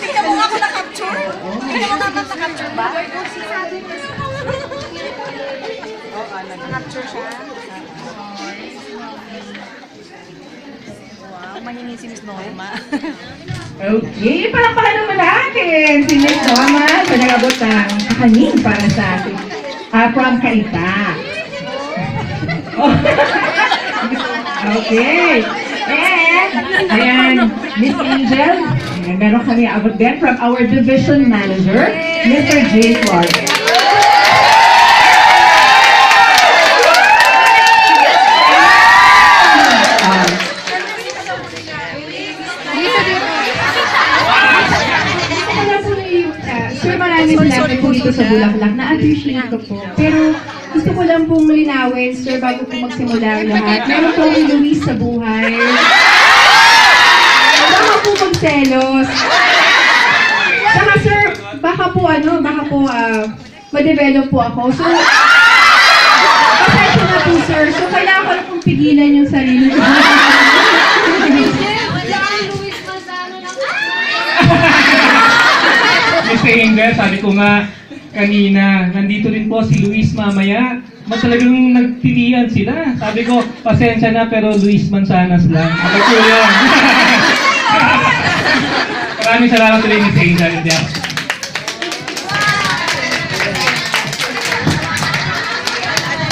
Tingnan mo nga ako na-capture. Tingnan mo naman na-capture ba? Na-capture siya. Wow, mahingi si Miss Norma. Okay, palakpakan naman natin si Miss Norma sa nagabot ng kakanin para sa atin. From Kaita. Okay. And, ayan, Miss Angel. Ayan, meron kami abot din from our division manager, Mr. J. Flores. Sir, maraming salamat po dito sa Bulaklak. Na-appreciate ko po. Pero gusto ko lang pong linawin, sir, bago po magsimula ang lahat. Meron pong Luis sa buhay. Baka po magselos. Saka sir, baka po ma-develop po ako. So, pasensya na po sir. So, kailangan ko lang pong pigilan yung sarili ko. Mr. Angel, sabi ko nga kanina, nandito rin po si Luis mamaya. Talagang nagtilian sila. Sabi ko, pasensya na pero Luis Manzanas lang. Ako po yun. Maraming salamat ulit, Mr. Angel.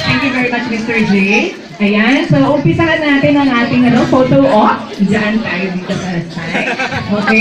Thank you very much, Mr. J. Ayan, so umpisahan natin ang ating photo op. Diyan tayo dito sa side. Okay.